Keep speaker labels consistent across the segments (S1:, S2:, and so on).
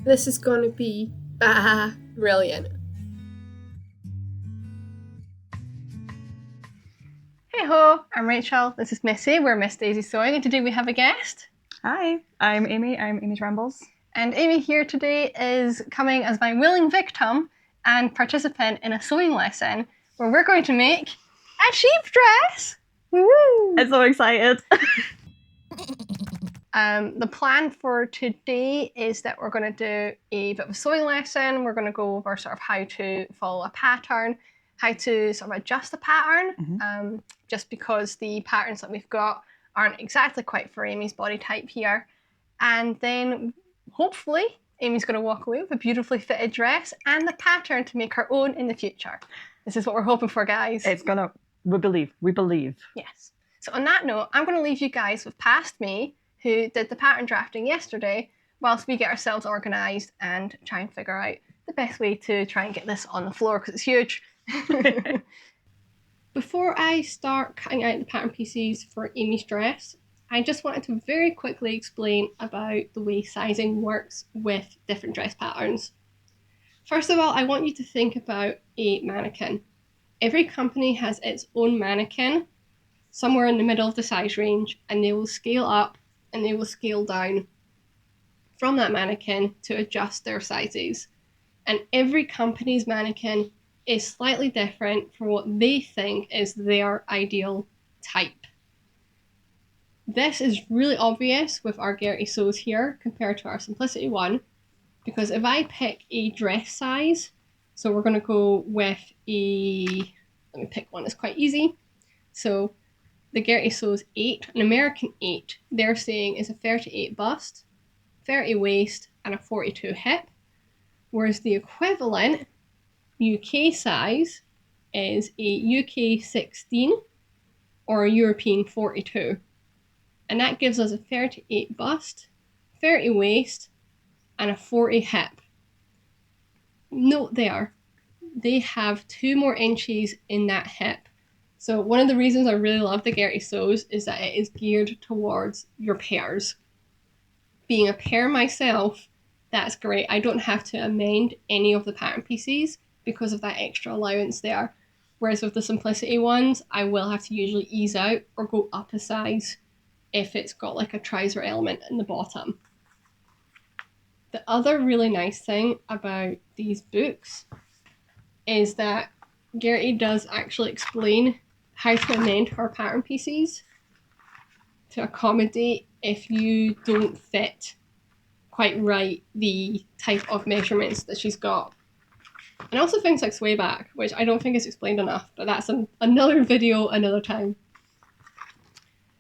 S1: This is going to be brilliant.
S2: Hey ho, I'm Rachel, this is Missy, we're Miss Daisy Sewing, and today we have a guest.
S3: Hi, I'm Amy, I'm Amy's Rambles.
S2: And Amy here today is coming as my willing victim and participant in a sewing lesson where we're going to make a sheep dress! Woo!
S3: I'm so excited.
S2: The plan for today is that we're going to do a bit of a sewing lesson. We're going to go over sort of how to follow a pattern, how to sort of adjust the pattern, just because the patterns that we've got aren't exactly quite for Amy's body type here. And then hopefully Amy's going to walk away with a beautifully fitted dress and the pattern to make her own in the future. This is what we're hoping for, guys.
S3: It's gonna, we believe.
S2: Yes. So on that note, I'm going to leave you guys with past me, who did the pattern drafting yesterday, whilst we get ourselves organised and try and figure out the best way to try and get this on the floor, because it's huge. Before I start cutting out the pattern pieces for Amy's dress, I just wanted to very quickly explain about the way sizing works with different dress patterns. First of all, I want you to think about a mannequin. Every company has its own mannequin, somewhere in the middle of the size range, and they will scale up and they will scale down from that mannequin to adjust their sizes. And every company's mannequin is slightly different from what they think is their ideal type. This is really obvious with our Gerties sews here compared to our Simplicity one, because if I pick a dress size, so we're going to go with let me pick one that's quite easy. So the Gerties sews 8, an American 8, they're saying is a 38 bust, 30 waist, and a 42 hip, whereas the equivalent UK size is a UK 16 or a European 42. And that gives us a 38 bust, 30 waist, and a 40 hip. Note there, they have 2 more inches in that hip. So one of the reasons I really love the Gerties sews is that it is geared towards your pairs. Being a pair myself, that's great. I don't have to amend any of the pattern pieces because of that extra allowance there. Whereas with the Simplicity ones, I will have to usually ease out or go up a size if it's got like a trouser element in the bottom. The other really nice thing about these books is that Gertie does actually explain how to amend her pattern pieces to accommodate if you don't fit quite right the type of measurements that she's got. And also things like sway back, which I don't think is explained enough, but that's another video another time.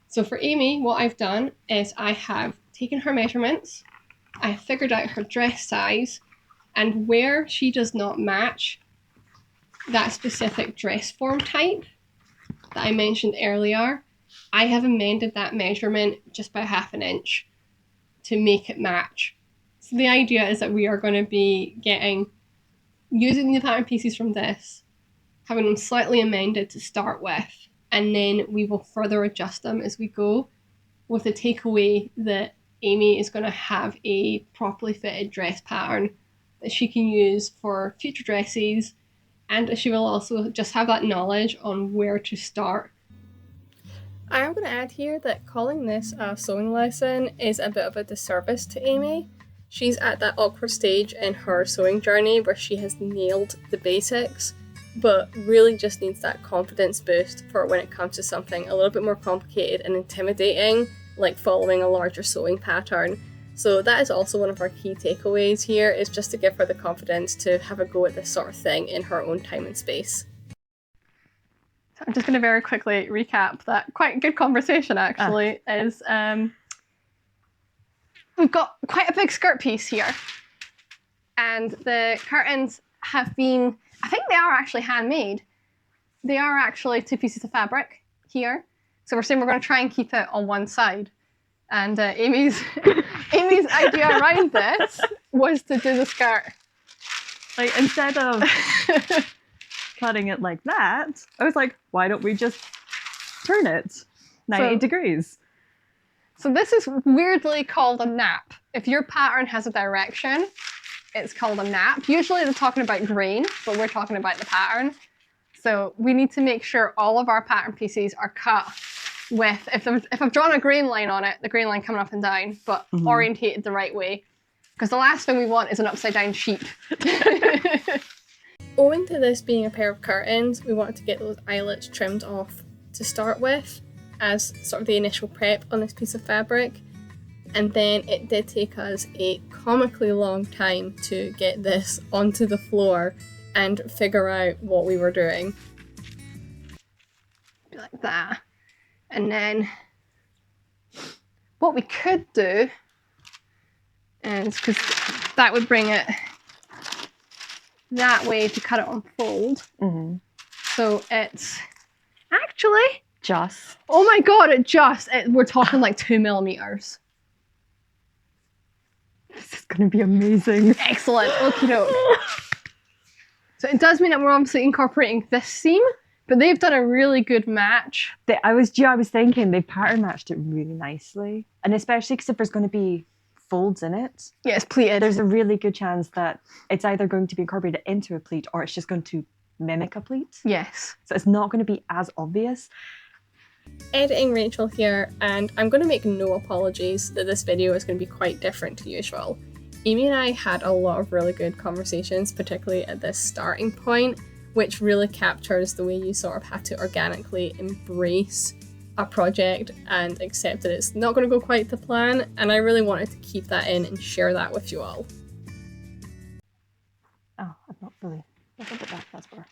S2: So for Amy, what I've done is I have taken her measurements, I have figured out her dress size, and where she does not match that specific dress form type that I mentioned earlier, I have amended that measurement just by 1/2 inch to make it match. So the idea is that we are going to be using the pattern pieces from this, having them slightly amended to start with, and then we will further adjust them as we go, with the takeaway that Amy is going to have a properly fitted dress pattern that she can use for future dresses, and she will also just have that knowledge on where to start.
S1: I am going to add here that calling this a sewing lesson is a bit of a disservice to Amy. She's at that awkward stage in her sewing journey where she has nailed the basics, but really just needs that confidence boost for when it comes to something a little bit more complicated and intimidating, like following a larger sewing pattern. So that is also one of our key takeaways here, is just to give her the confidence to have a go at this sort of thing in her own time and space.
S2: So I'm just going to very quickly recap that quite good conversation actually. We've got quite a big skirt piece here, and the curtains have been, I think they are actually handmade. They are actually 2 pieces of fabric here. So we're saying we're going to try and keep it on one side. And Amy's idea around this was to do the skirt.
S3: Like, instead of cutting it like that, I was like, why don't we just turn it 90 degrees?
S2: So this is weirdly called a nap. If your pattern has a direction, it's called a nap. Usually they're talking about grain, but we're talking about the pattern. So we need to make sure all of our pattern pieces are cut with, if I've drawn a grain line on it, the grain line coming up and down, but orientated the right way. Because the last thing we want is an upside down sheep.
S1: Owing to this being a pair of curtains, we wanted to get those eyelets trimmed off to start with as sort of the initial prep on this piece of fabric. And then it did take us a comically long time to get this onto the floor and figure out what we were doing.
S2: Like that. And then what we could do is, because that would bring it that way to cut it on fold. So it's actually
S3: Just.
S2: Oh my god, we're talking like 2 millimeters.
S3: This is going to be amazing.
S2: Excellent. Okie doke. So it does mean that we're obviously incorporating this seam, but they've done a really good match.
S3: I was thinking they pattern matched it really nicely. And especially because if there's going to be folds in it.
S2: Yeah, it's pleated.
S3: There's a really good chance that it's either going to be incorporated into a pleat or it's just going to mimic a pleat.
S2: Yes.
S3: So it's not going to be as obvious.
S1: Editing Rachel here, and I'm going to make no apologies that this video is going to be quite different to usual. Amy and I had a lot of really good conversations, particularly at this starting point, which really captures the way you sort of have to organically embrace a project and accept that it's not going to go quite to plan, and I really wanted to keep that in and share that with you all.
S3: Oh, I've not fully. That's where.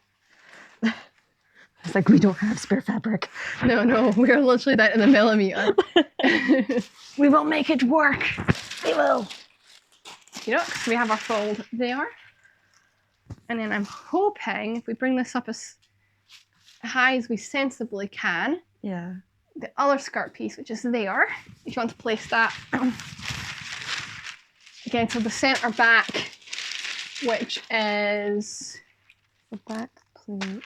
S3: It's like we don't have spare fabric.
S2: No, we're literally down in the millimeter.
S3: We will make it work. We will.
S2: You know, so we have our fold there. And then I'm hoping if we bring this up as high as we sensibly can,
S3: Yeah.
S2: the other skirt piece, which is there, if you want to place that again to the centre back, which is
S3: The back pleat.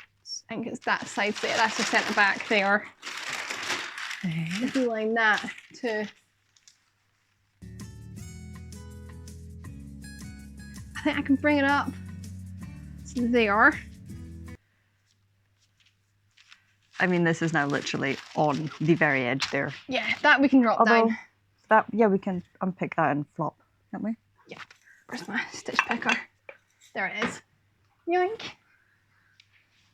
S2: I think it's that side there, that's the centre back there.
S3: Okay.
S2: If you line that to, I think I can bring it up to there.
S3: I mean, this is now literally on the very edge there.
S2: Yeah, that we can drop
S3: Although,
S2: down.
S3: we can unpick that and flop, can't we?
S2: Yeah. Where's my stitch picker? There it is. Yoink.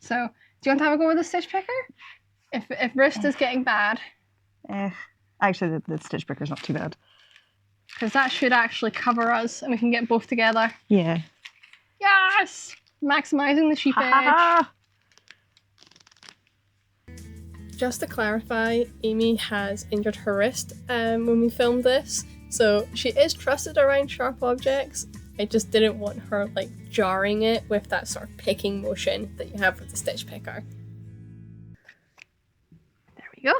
S2: So, do you want to have a go with the stitch picker? If wrist is getting bad.
S3: Actually, the stitch picker's not too bad.
S2: Because that should actually cover us and we can get both together.
S3: Yeah.
S2: Yes! Maximising the sheep edge.
S1: Just to clarify, Amy has injured her wrist when we filmed this, so she is trusted around sharp objects. I just didn't want her like jarring it with that sort of picking motion that you have with the stitch picker.
S2: There we go.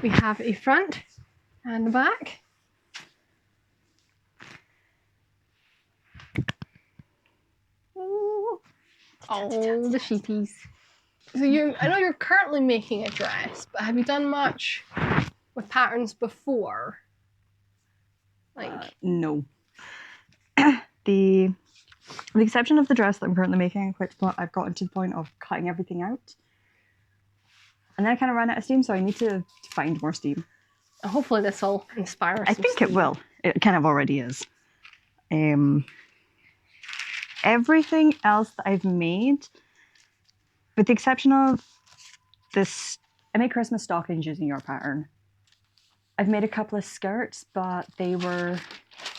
S2: We have a front and a back. Ooh. Oh, the sheepies. So I know you're currently making a dress, but have you done much with patterns before? Like
S3: No. The exception of the dress that I'm currently making, I've gotten to the point of cutting everything out. And then I kind of ran out of steam, so I need to find more steam.
S2: hopefully this will inspire us.
S3: I think it will. It kind of already is. Everything else that I've made, with the exception of this, I made Christmas stockings using your pattern. I've made a couple of skirts, but I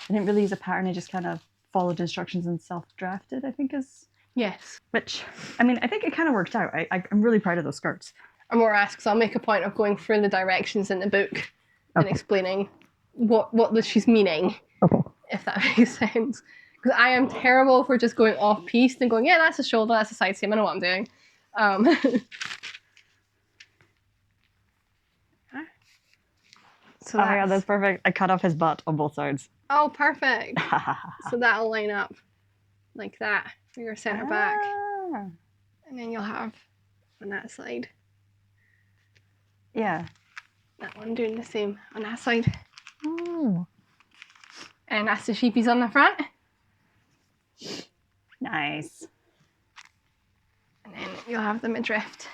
S3: didn't really use a pattern, I just kind of followed instructions and self-drafted, I think is.
S2: Yes.
S3: Which, I mean, I think it kind of worked out. I'm really proud of those skirts.
S2: I'm more asked because I'll make a point of going through the directions in the book and explaining what she's meaning, if that makes sense. Because I am terrible for just going off piece and going, yeah, that's a shoulder, that's a side seam, I know what I'm doing. So
S3: oh my god, that's perfect. I cut off his butt on both sides.
S2: Oh, perfect. So that'll line up like that for your centre back. And then you'll have on that side.
S3: Yeah.
S2: That one doing the same on that side.
S3: Oh.
S2: And that's the sheepies on the front.
S3: Nice.
S2: And then you'll have the midriff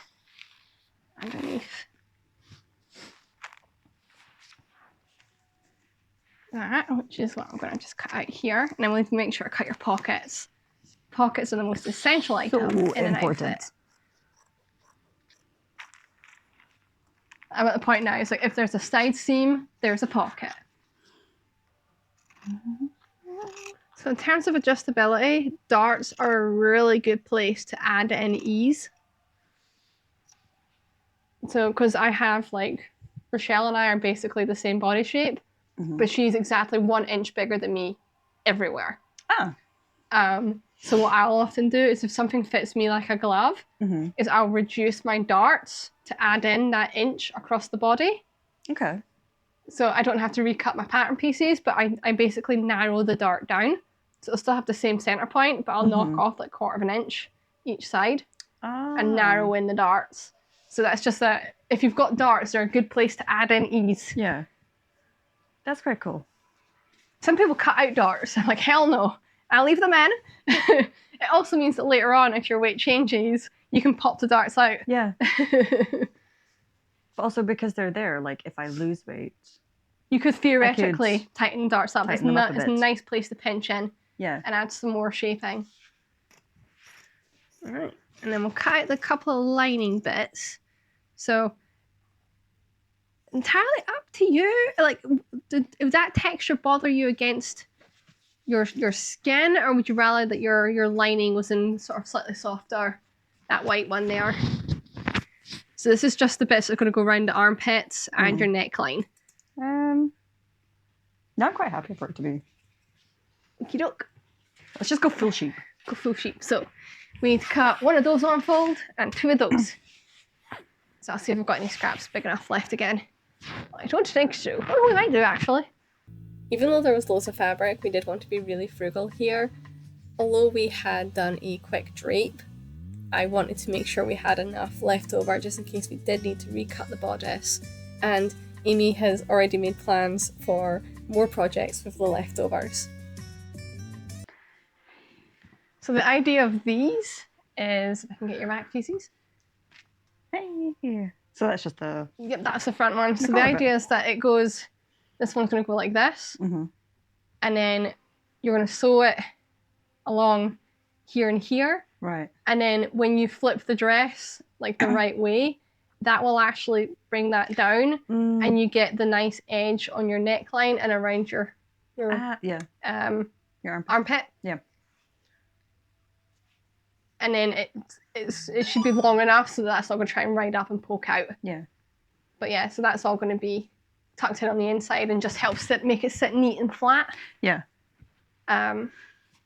S2: underneath. That, which is what I'm going to just cut out here. And then we need to make sure to cut your pockets. Pockets are the most essential item in an outfit. I'm at the point now, it's like if there's a side seam, there's a pocket. So in terms of adjustability, darts are a really good place to add in ease. So, because I have like, Rochelle and I are basically the same body shape, but she's exactly 1 inch bigger than me everywhere. So what I'll often do is if something fits me like a glove, is I'll reduce my darts to add in that inch across the body.
S3: Okay.
S2: So I don't have to recut my pattern pieces, but I basically narrow the dart down. So it'll still have the same center point, but I'll knock off like 1/4 inch each side and narrow in the darts. So that's just that if you've got darts, they're a good place to add in ease.
S3: Yeah. That's quite cool.
S2: Some people cut out darts. I'm like, hell no. I'll leave them in. It also means that later on, if your weight changes, you can pop the darts out.
S3: Yeah. But also because they're there, like if I lose weight.
S2: You could theoretically tighten darts up. It's a nice place to pinch in.
S3: Yeah.
S2: And add some more shaping. All right. And then we'll cut out the couple of lining bits. So entirely up to you. Like, would that texture bother you against your skin, or would you rather that your lining was in sort of slightly softer, that white one there? So this is just the bits that are going to go around the armpits and your neckline.
S3: No, I'm quite happy for it to be.
S2: Okie doke.
S3: Let's just go full sheep.
S2: Go full sheep. So we need to cut 1 of those on fold and 2 of those. So I'll see if I've got any scraps big enough left again. I don't think so. Oh, we might do actually.
S1: Even though there was loads of fabric, we did want to be really frugal here. Although we had done a quick drape, I wanted to make sure we had enough left over just in case we did need to recut the bodice. And Amy has already made plans for more projects with the leftovers.
S2: So the idea of these is, if I can get your back pieces.
S3: Hey. So that's just the...
S2: Yep, that's the front one. So the idea is that it goes, this one's going to go like this. And then you're going to sew it along here and here.
S3: Right.
S2: And then when you flip the dress like the right way, that will actually bring that down and you get the nice edge on your neckline and around your armpit.
S3: Yeah.
S2: And then it should be long enough so that's not going to try and ride up and poke out.
S3: Yeah.
S2: But yeah, so that's all going to be tucked in on the inside and just helps it make it sit neat and flat.
S3: Yeah.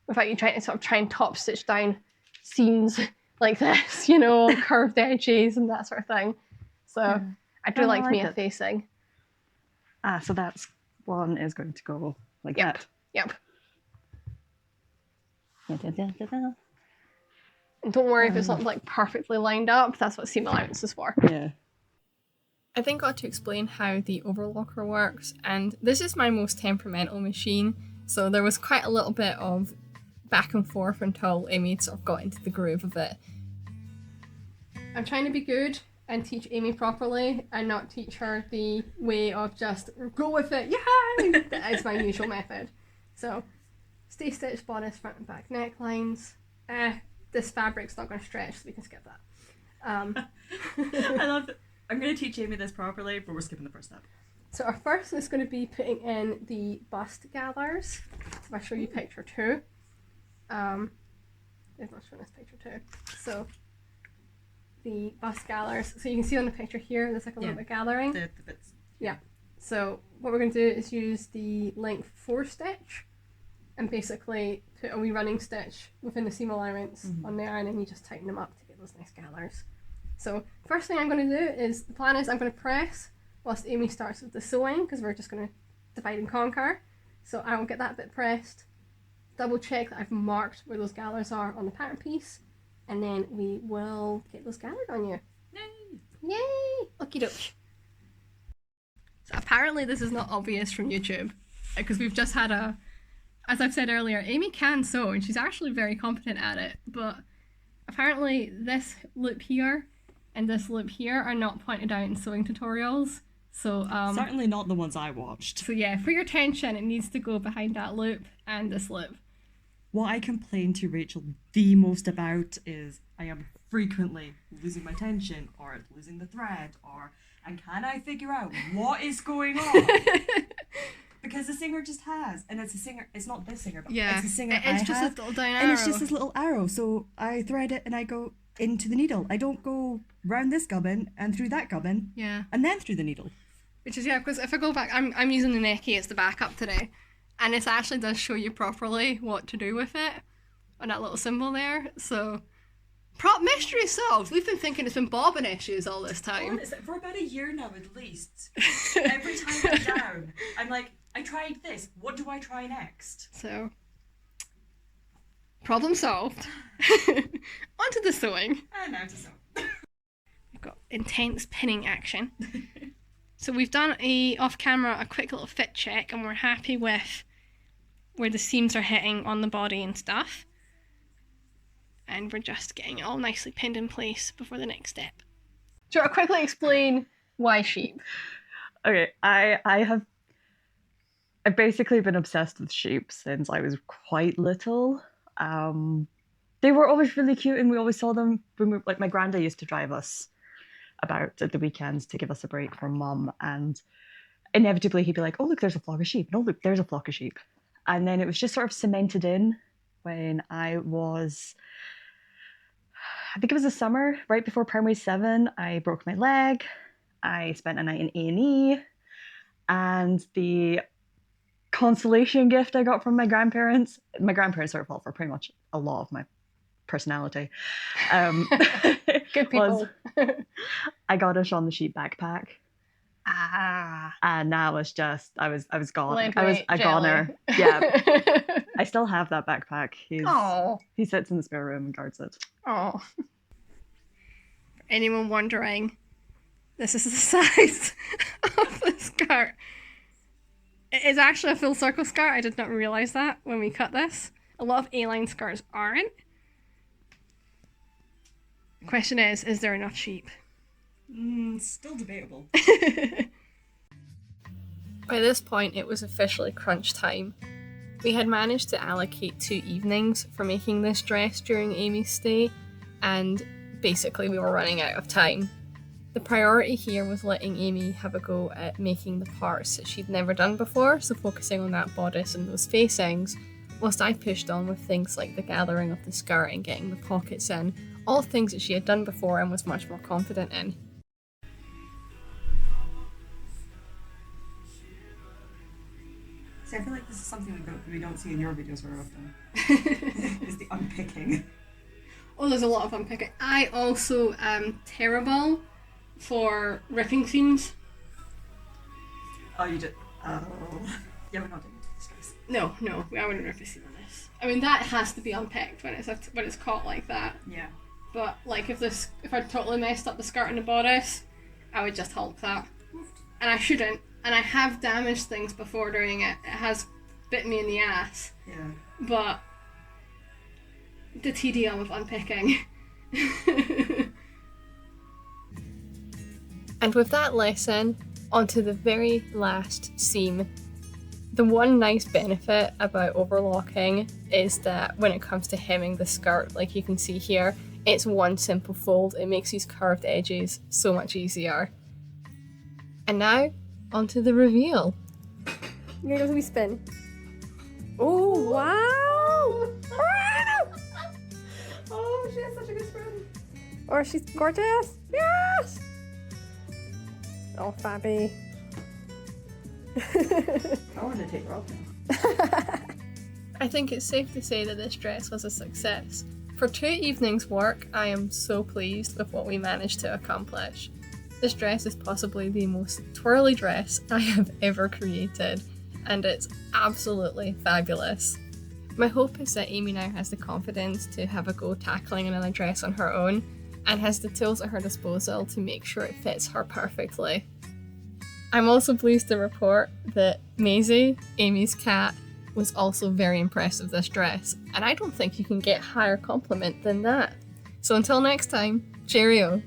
S2: Without you trying to sort of try and top stitch down seams like this, you know, curved edges and that sort of thing. So I do like Mia facing.
S3: So that's one is going to go like that.
S2: Yep.
S3: Da-da-da-da-da.
S2: And don't worry if it's not like perfectly lined up. That's what seam allowance is for.
S3: Yeah.
S1: I then got to explain how the overlocker works, and this is my most temperamental machine, so there was quite a little bit of back and forth until Amy sort of got into the groove of it.
S2: I'm trying to be good and teach Amy properly and not teach her the way of just go with it, yay! That is my usual method. So, stay stitched bodice, front and back necklines. This fabric's not going to stretch, so we can skip that.
S4: I love it. I'm going to teach Amy this properly, but we're skipping the first step.
S2: So our first is going to be putting in the bust gathers. If I show you picture 2. There's not showing this picture 2. So the bust gathers. So you can see on the picture here, there's like a little bit gathering.
S4: The bits.
S2: Yeah. So what we're going to do is use the length 4 stitch and basically put a wee running stitch within the seam allowance on there, and then you just tighten them up to get those nice gathers. So first thing I'm going to do is, the plan is I'm going to press whilst Amy starts with the sewing, because we're just going to divide and conquer. So I will get that bit pressed, double check that I've marked where those gathers are on the pattern piece, and then we will get those gathered on you.
S4: Yay!
S2: Yay! Okie doke. So apparently this is not obvious from YouTube, because we've just had a
S1: as I've said earlier, Amy can sew and she's actually very competent at it, but apparently this loop here and this loop here are not pointed out in sewing tutorials. So
S4: certainly not the ones I watched.
S1: So yeah, for your tension, it needs to go behind that loop and this loop.
S4: What I complain to Rachel the most about is I am frequently losing my tension or losing the thread and can I figure out what is going on? Because the singer just has, and it's a singer, it's not this singer, but it's a singer
S1: it's
S4: I
S1: just
S4: have,
S1: a little down arrow.
S4: and it's just this little arrow, so I thread it and I go into the needle. I don't go round this gubbin and through that gubbin, and then through the needle.
S1: Which is, because if I go back, I'm using the Necky as the backup today, and it actually does show you properly what to do with it on that little symbol there, so prop mystery solved. We've been thinking it's been bobbin issues all this time.
S4: For about a year now at least. Every time I'm down, I'm like, I tried this, what do I try next?
S1: So, problem solved. Onto the sewing.
S4: And now to sew.
S1: We've got intense pinning action. So we've done off camera a quick little fit check and we're happy with where the seams are hitting on the body and stuff. And we're just getting it all nicely pinned in place before the next step. Do you want to quickly explain why sheep?
S3: Okay, I've basically been obsessed with sheep since I was quite little. They were always really cute and we always saw them when like my granddad used to drive us about at the weekends to give us a break from mum, and inevitably he'd be like, oh look, there's a flock of sheep, no look, there's a flock of sheep. And then it was just sort of cemented in when I think it was the summer right before primary 7. I broke my leg, I spent a night in A&E, and the consolation gift I got from my grandparents sort of fought for pretty much a lot of my personality.
S1: Good people.
S3: I got a Shaun the Sheep backpack. And that was just I was gone. I was a goner. Yeah. I still have that backpack. He sits in the spare room and guards it.
S1: Oh. For anyone wondering, this is the size of the skirt. It is actually a full circle skirt. I did not realise that when we cut this. A lot of A-line skirts aren't. The question is there enough sheep?
S4: Still debatable.
S1: By this point, it was officially crunch time. We had managed to allocate 2 evenings for making this dress during Amy's stay, and basically we were running out of time. The priority here was letting Amy have a go at making the parts that she'd never done before, so focusing on that bodice and those facings, whilst I pushed on with things like the gathering of the skirt and getting the pockets in, all things that she had done before and was much more confident in.
S4: See, I feel like this is something we don't see in your videos very often. Is the unpicking.
S1: Oh, there's a lot of unpicking. I also am terrible for ripping seams.
S4: Oh, you did? Oh. Yeah, we're not doing this, guys.
S1: No, I wouldn't rip a seam on this. I mean, that has to be unpicked when it's caught like that.
S4: Yeah.
S1: But like if I totally messed up the skirt and the bodice, I would just Hulk that. And I shouldn't. And I have damaged things before doing it. It has bit me in the ass.
S4: Yeah.
S1: But the tedium of unpicking. And with that lesson, onto the very last seam. The one nice benefit about overlocking is that when it comes to hemming the skirt, like you can see here, it's one simple fold. It makes these curved edges so much easier. And now, onto the reveal. Here goes a wee spin. Oh, wow! Oh, she has such a good spin. Or she's gorgeous. Yes! Oh, Fabby.
S4: I want to take her off now.
S1: I think it's safe to say that this dress was a success. For 2 evenings' work, I am so pleased with what we managed to accomplish. This dress is possibly the most twirly dress I have ever created, and it's absolutely fabulous. My hope is that Amy now has the confidence to have a go tackling another dress on her own, and has the tools at her disposal to make sure it fits her perfectly. I'm also pleased to report that Maisie, Amy's cat, was also very impressed with this dress, and I don't think you can get a higher compliment than that. So until next time, cheerio!